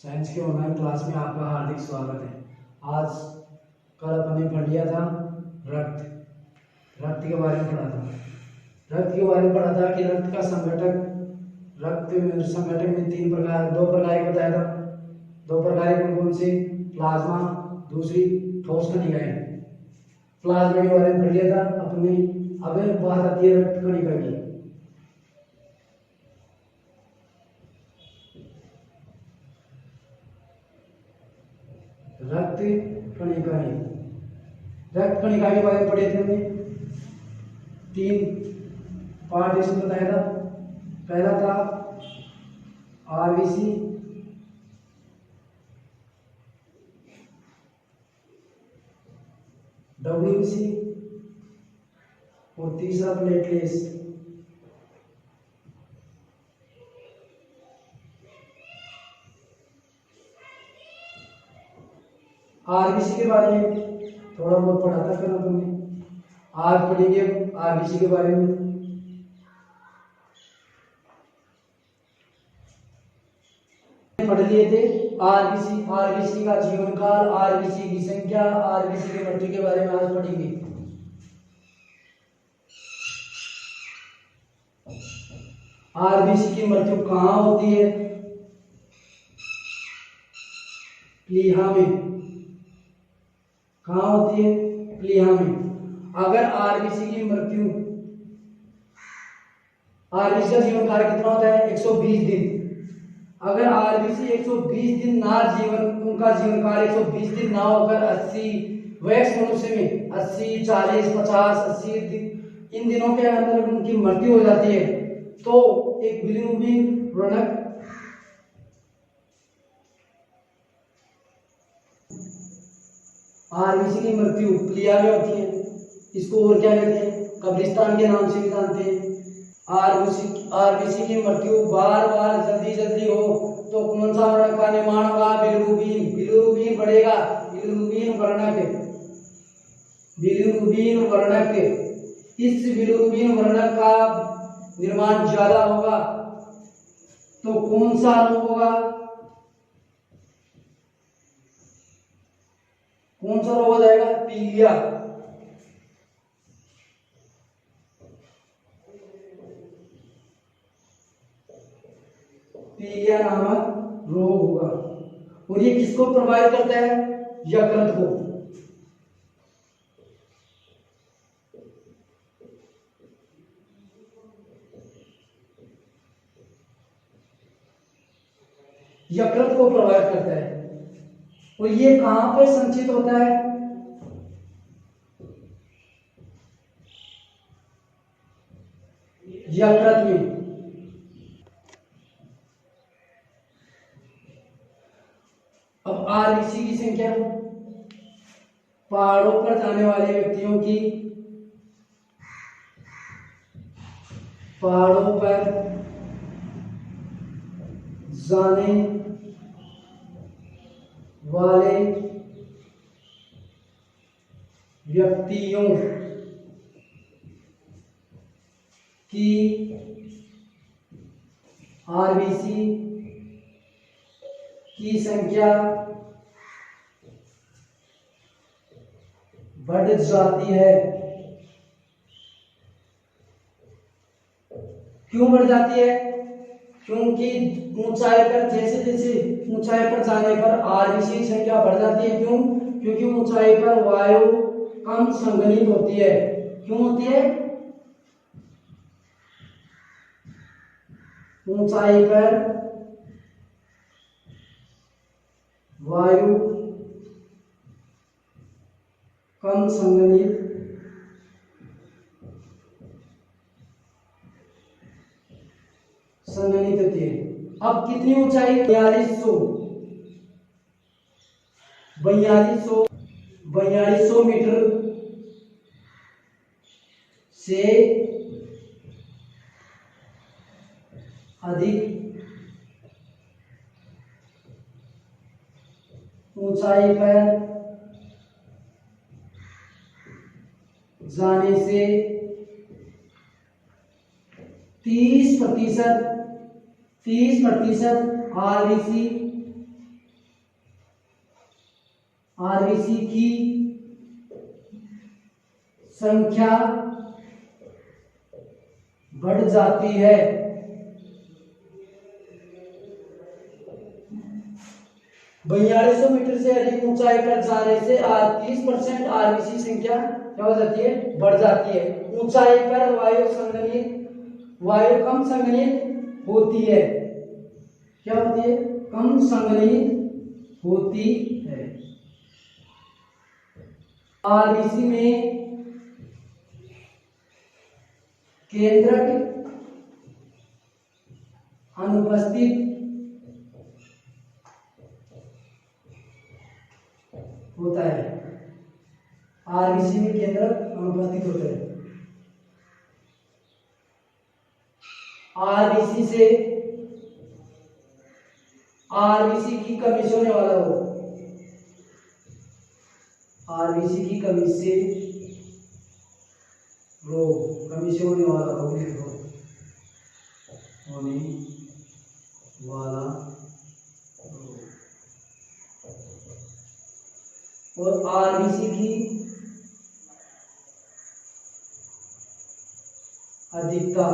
Science के online class में आपका हार्दिक स्वागत है। आज कल अपन ने पढ़ लिया था रक्त के बारे में पढ़ा था। रक्त के बारे में पढ़ा था कि रक्त संगठक में दो प्रकार बताया था। दो प्रकार कौन कौन से? प्लाज्मा, दूसरी ठोस कणिकाएं। प्लाज्मा के बारे में पढ़ लिया था अपने। अब बात आती है रक्त कणिका की। रक्त कणिका के बारे में पढ़े थे हमने। 3 पार्ट इसमें बताया था। पहला था आरबीसी, डब्ल्यूबीसी और तीसरा प्लेटलेट्स। आरबीसी के बारे में थोड़ा बहुत पढ़ा था कल तुमने। आज पढ़ेंगे आरबीसी के बारे में। पढ़ लिए थे आरबीसी का जीवन काल, आरबीसी की संख्या, आरबीसी के मृत्यु के बारे में आज पढ़ेंगे। आरबीसी की मृत्यु कहाँ होती है? प्लीहा में। कहाँ होती है? प्लीहा में। अगर आरबीसी की मृत्यु, आरबीसी का जीवन काल कितना होता है? 120 दिन। अगर आरबीसी 120 दिन ना उनका जीवन काल 120 दिन ना होकर 80 वयस्क मनुष्य में 80, 40, 50, 80 इन दिनों के अंदर उनकी मृत्यु हो जाती है तो एक बिलिरुबिन व्रणक आरबीसी की मृत्यु प्लीहा में होती है। इसको और क्या कहते हैं? कब्रिस्तान के नाम से भी जानते हैं। आरबीसी की मृत्यु बार जल्दी हो तो कौन सा व्रणक का निर्माण होगा? बिलिरुबिन बढ़ेगा। बिलिरुबिन व्रणक। इस बिलिरुबिन व्रणक का निर्माण ज्यादा होगा तो कौन सा रोग होगा? कौन सा रोग हो जाएगा? पीलिया। पीलिया नामक रोग होगा। और ये किसको प्रभावित करता है? यकृत को। यकृत को प्रभावित करता है। और ये कहां पर संचित होता है? यकृत में। अब आरबीसी की संख्या, पहाड़ों पर जाने वाले व्यक्तियों की, पहाड़ों पर जाने वाले व्यक्तियों की आरबीसी की संख्या बढ़ जाती है। क्यों बढ़ जाती है? क्योंकि ऊंचाई पर जैसे ऊंचाई पर जाने पर आरबीसी की संख्या बढ़ जाती है। क्यों? क्योंकि ऊंचाई पर वायु कम संघनित होती है। क्यों होती है? ऊंचाई पर वायु कम संघनित होती है। अब कितनी ऊंचाई? 4200 मीटर से अधिक ऊंचाई पर जाने से 30% आरबीसी आरबीसी की संख्या बढ़ जाती है। 4200 मीटर से अधिक ऊंचाई पर जाने से 30% आरबीसी संख्या क्या हो जाती है, बढ़ जाती है। ऊंचाई पर वायु कम संघनित होती है। क्या होती है, कम संघनित होती है। आरबीसी में केंद्रक अनुपस्थित होता है। आरबीसी में केंद्रक अनुपस्थित होता है। आरबीसी की कमी से होने वाला रोग, आरबीसी की कमी से होने वाला रोग लिखो, होने वाला रोग। और आरबीसी की अधिकता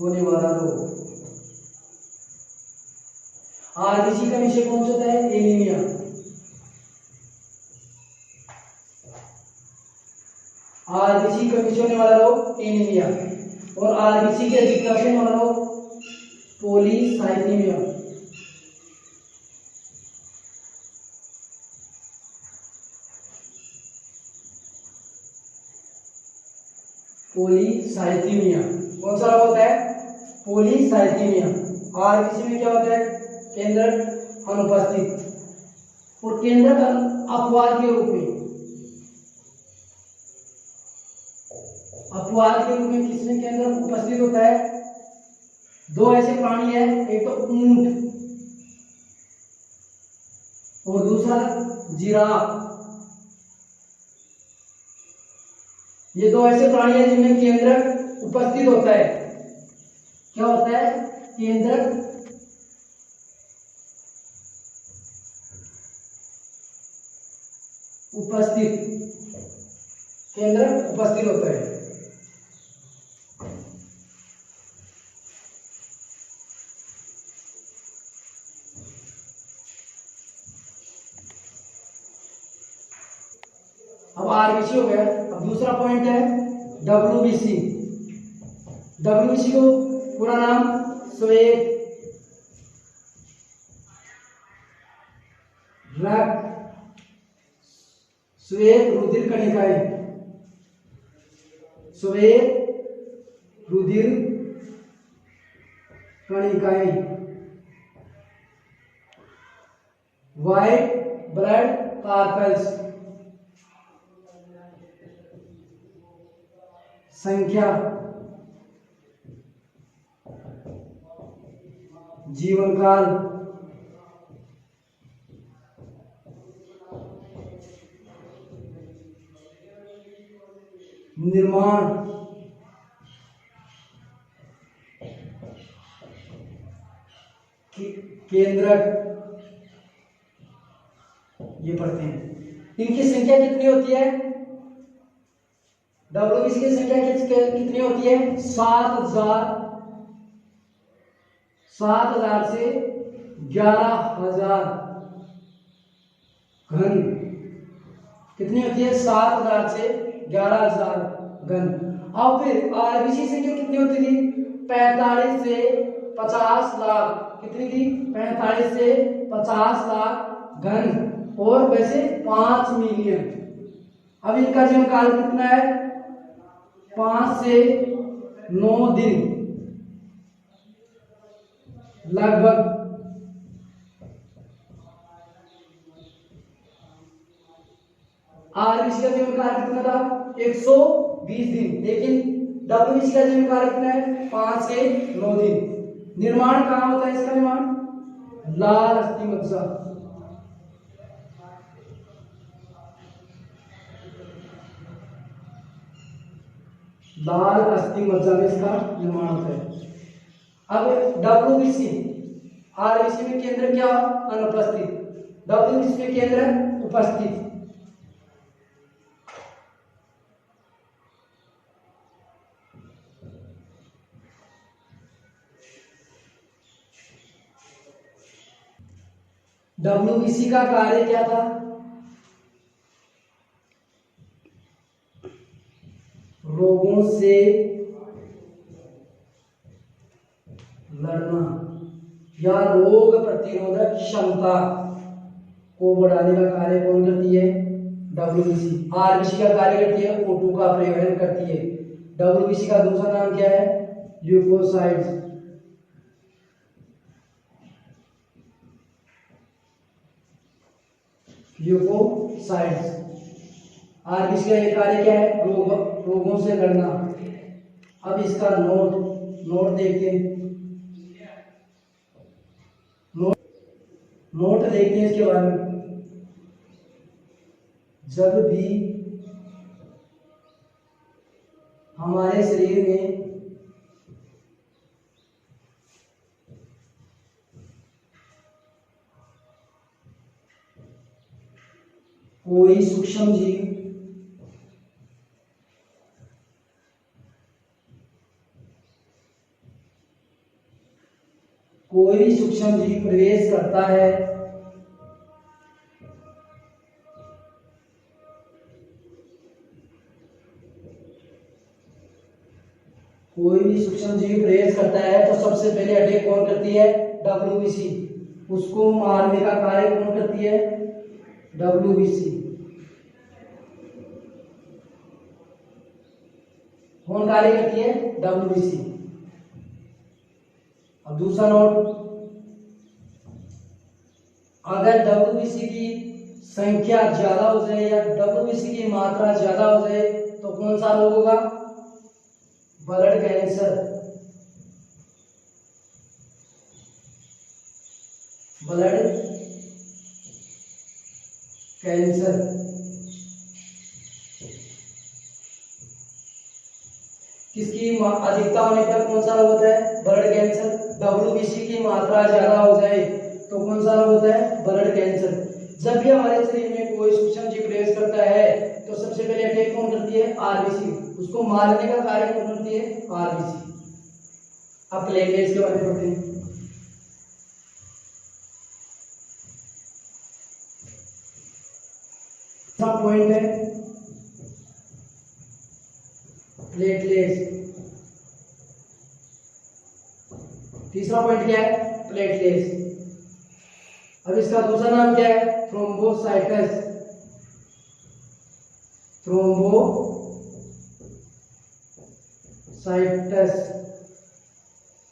होने वाला रोग। आरबीसी का विषय कौन सा होता है, एनीमिया। आरबीसी का विषय होने वाला रोग एनीमिया। और आरबीसी के अधिकता से होने वाला रोग पॉलीसाइथेमिया। पॉलीसाइथेमिया कौन सा रोग होता है, पॉलीसाइथेमिया। आरबीसी में क्या होता है, केंद्रक अनुपस्थित। और केंद्रक अपवाद के रूप में, अपवाद के रूप में किसमें केंद्रक उपस्थित होता है, दो ऐसे प्राणी है, एक तो ऊंट और दूसरा जिराफ। ये दो ऐसे प्राणी है जिनमें केंद्रक उपस्थित होता है। क्या होता है, केंद्रक उपस्थित, केंद्रक उपस्थित होता है। अब आरबीसी हो गया। अब दूसरा पॉइंट है डब्ल्यूबीसी। डब्ल्यूबीसी को पूरा नाम श्वेत रुधिर कणिकाएं, श्वेत रुधिर कणिकाएं, व्हाइट ब्लड कार्पल्स संख्या, जीवन काल, निर्माण, केंद्रक, ये पढ़ते हैं। इनकी संख्या कितनी होती है, डब्ल्यूबीसी की संख्या कितनी होती है, 7,000 से 11,000 घन। कितनी होती है, 7,000 से 11,000 घन। अब फिर आरबीसी संख्या कितनी होती थी, 45 से 50 लाख। कितनी थी, 45 से 50 लाख घन। और वैसे 5 मिलियन। अब इनका जीवन काल कितना है, 5 से 9 दिन लगभग। आरबीसी का जीवन काल कितना था, 120 दिन। लेकिन डब्ल्यूबीसी का जीवन काल कितना है, 5 से 9 दिन। निर्माण कहाँ होता है इसका निर्माण, लाल अस्थि मज्जा। लाल अस्थि मज्जा में इसका निर्माण होता है। अब डब्ल्यूबीसी, आरबीसी में केंद्र क्या अनुपस्थित, डब्ल्यूबीसी में केंद्र उपस्थित। डब्ल्यूबीसी का कार्य क्या था, रोगों से लड़ना या रोग प्रतिरोधक क्षमता को बढ़ाने का कार्य कौन करती है, डब्ल्यूबीसी। आरबीसी का कार्य करती है O2 का परिवहन करती है। डब्ल्यूबीसी का दूसरा नाम क्या है, ल्यूकोसाइट्स। ल्यूकोसाइट्स। आरबीसी का ये कार्य क्या है, रोगों से लड़ना। अब इसका नोट देखते हैं, नोट देखते हैं इसके बारे में। जब भी हमारे शरीर में कोई सूक्ष्म जीव प्रवेश करता है तो सबसे पहले अटैक कौन करती है, डब्ल्यूबीसी। उसको मारने का कार्य कौन करती है, डब्ल्यूबीसी। कौन कार्य करती है, डब्ल्यूबीसी। अब दूसरा नोट, अगर डब्ल्यूबीसी की संख्या ज्यादा हो जाए या डब्ल्यूबीसी की मात्रा ज्यादा हो जाए तो कौन सा रोग होगा, ब्लड कैंसर। Blood cancer. किसकी अधिकता होने पर कौन सा रोग होता है, ब्लड कैंसर। डब्ल्यूबीसी की मात्रा ज्यादा हो जाए तो कौन सा रोग होता है, ब्लड कैंसर। जब भी हमारे शरीर में कोई सूक्ष्म जीव प्रवेश करता है तो सबसे पहले अटैक कौन करती है, आरबीसी। उसको मारने का कार्य कौन करती है, आरबीसी। अब प्लेटलेट्स के बारे में पढ़ते हैं। पॉइंट है प्लेटलेट्स। तीसरा पॉइंट क्या है, प्लेटलेट्स। अब इसका दूसरा नाम क्या है, थ्रोम्बोसाइटस।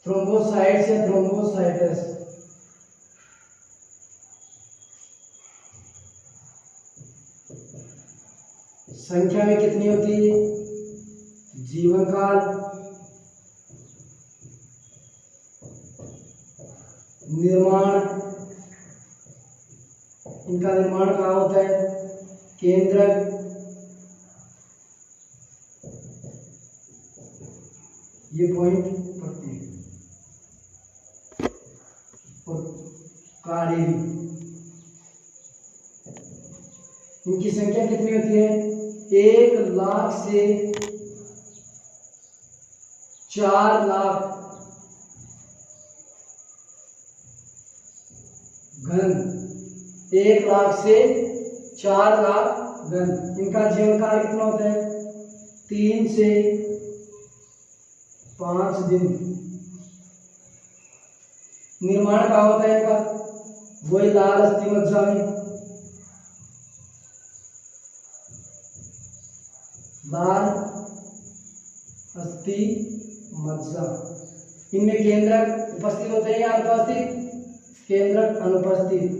थ्रोम्बोसाइट्स या थ्रोम्बोसाइटस। संख्या में कितनी होती है, जीवन काल, निर्माण, इनका निर्माण कहाँ होता है, केंद्रक, ये पॉइंट पढ़ते हैं। और कार्य, इनकी संख्या कितनी होती है, 1,00,000 से 4,00,000 घन। 1,00,000 से 4,00,000 घन। इनका जीवन काल कितना होता है, 3 से 5 दिन। निर्माण कहाँ होता है इनका, वही लाल अस्थि मज्जा में। लाल अस्थि मज्जा। इनमें केंद्रक उपस्थित होते हैं या अनुपस्थित, केंद्रक अनुपस्थित।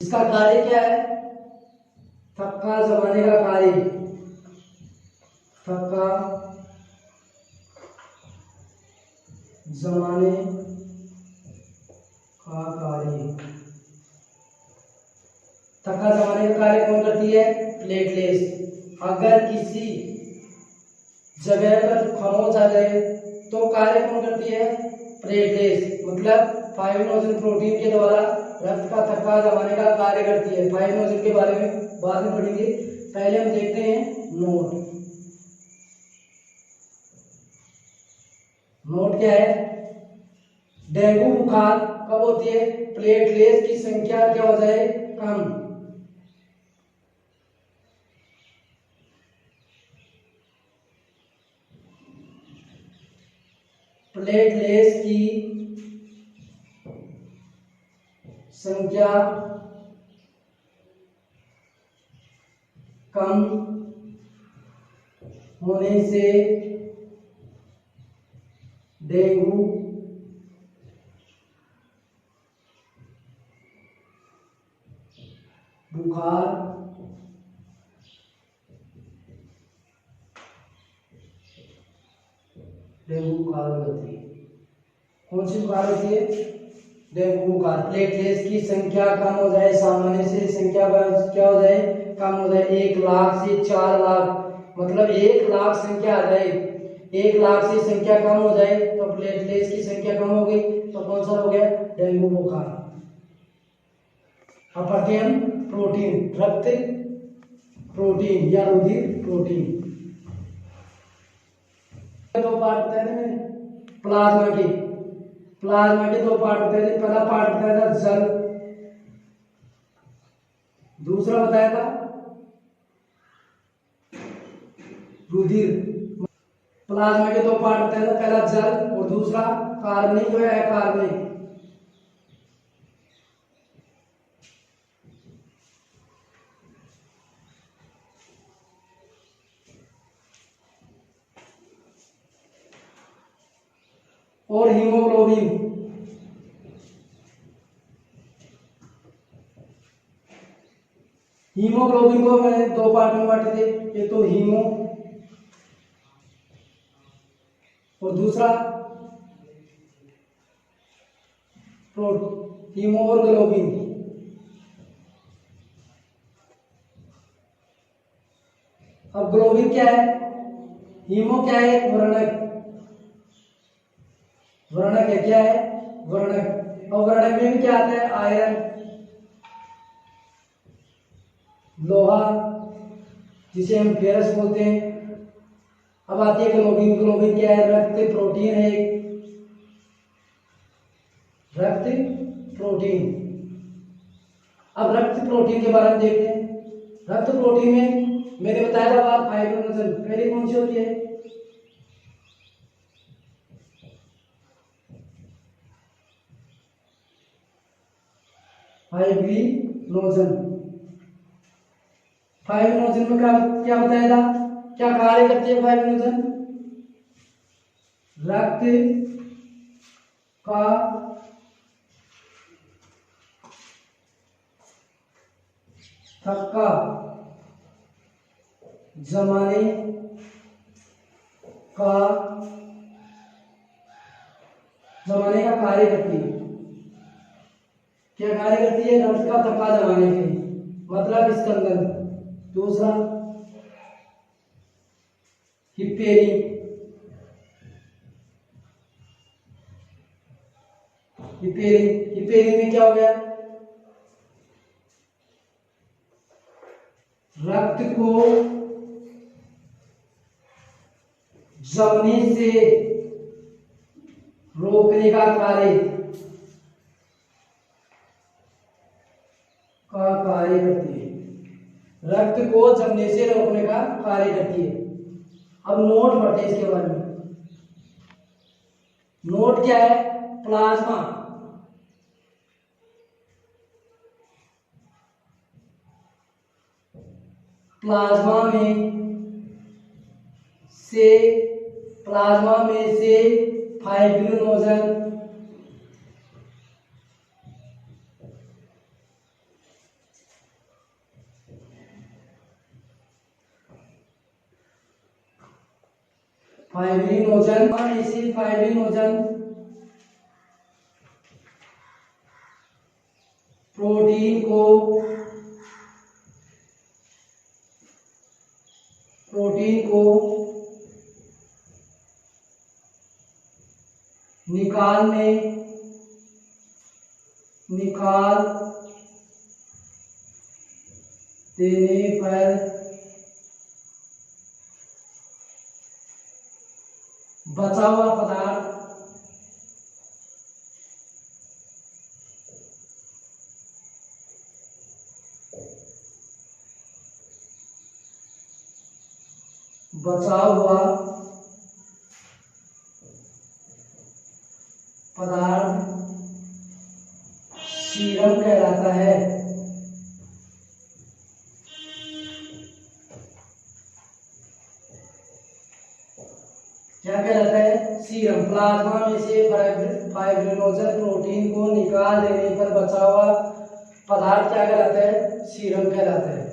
इसका कार्य क्या है, थक्का जमाने का कार्य। थक्का जमाने का कार्य। थक्का जमाने का कार्य कौन करती है, प्लेटलेट्स। अगर किसी जगह पर खामोश आ जाए तो कार्य कौन करती है? प्लेटलेट्स, मतलब फाइब्रिनोजन प्रोटीन के द्वारा रक्त का थक्का जमाने का कार्य करती है। फाइब्रिनोजन के बारे में बाद में पढ़ेंगे, पहले हम देखते हैं नोट। नोट क्या है? डेंगू बुखार कब होती है? प्लेटलेट्स की संख्या क्या हो जाए? कम। प्लेटलेट्स की संख्या कम होने से डेंगू बुखार डेंगू बुखार होती है। कौन सी बुखार होती है? डेंगू बुखार। प्लेटलेट्स की संख्या कम हो जाए, सामान्य से संख्या क्या हो जाए? कम हो जाए। 1 लाख से 4 लाख, मतलब 1 लाख संख्या आ जाए, 1 लाख से संख्या कम हो जाए तो प्लेटलेट्स की संख्या कम हो गई, तो कौन सा हो गया? डेंगू बुखार। अब पढ़ते हैं हम प्रोटीन, रक्त प्रोटीन या रुधिर प्रोटीन। दो पार्ट बताए थे मैंने प्लाज्मा के। प्लाज्मा के 2 पार्ट बताए थे। पहला पार्ट बताया था जल, दूसरा बताया था रुधिर। प्लाज्मा के 2 पार्ट बताए थे, पहला जल और दूसरा कार्बनिक या अकार्बनिक। और हीमोग्लोबिन। हीमोग्लोबिन को मैंने 2 पार्ट में बांटे थे, एक तो हीमो और दूसरा हीमो और ग्लोबिन। अब ग्लोबिन क्या है? हीमो क्या है? वर्णक। वर्णक है, क्या है? वर्णक। और वर्णक में भी क्या आता है? आयरन, लोहा, जिसे हम फेरस बोलते हैं। अब आती है ग्लोबिन। ग्लोबिन क्या है? रक्त प्रोटीन है, रक्त प्रोटीन। अब रक्त प्रोटीन के बारे में देखते हैं। रक्त प्रोटीन में मैंने बताया था बात फाइब्रिनोजन, पहले कौन सी होती है? फाइब्रिनोजन। फाइब्रिनोजन में क्या क्या बताया था? क्या कार्य करती है फाइब्रिनोजन? रक्त का थक्का जमाने का कार्य करती है। क्या कार्य करती है? रक्त का थक्का जमाने के लिए, मतलब स्कंदन। दूसरा हिपेरिन। हिपेरिन में क्या हो गया? रक्त को जमने से रोकने का कार्य करती है। रक्त को जमने से रोकने का कार्य करती है। अब नोट पढ़ते हैं इसके बारे में। नोट क्या है? प्लाज्मा। प्लाज्मा में से फाइब्रिनोजन प्रोटीन को प्रोटीन को निकाल देने पर बचा हुआ पदार्थ सीरम कहलाता है। क्या कहलाता है? सीरम। प्लाज्मा में से फाइब्रिनोजन प्रोटीन को निकाल देने पर बचा हुआ पदार्थ क्या कहलाता है? सीरम कहलाता है।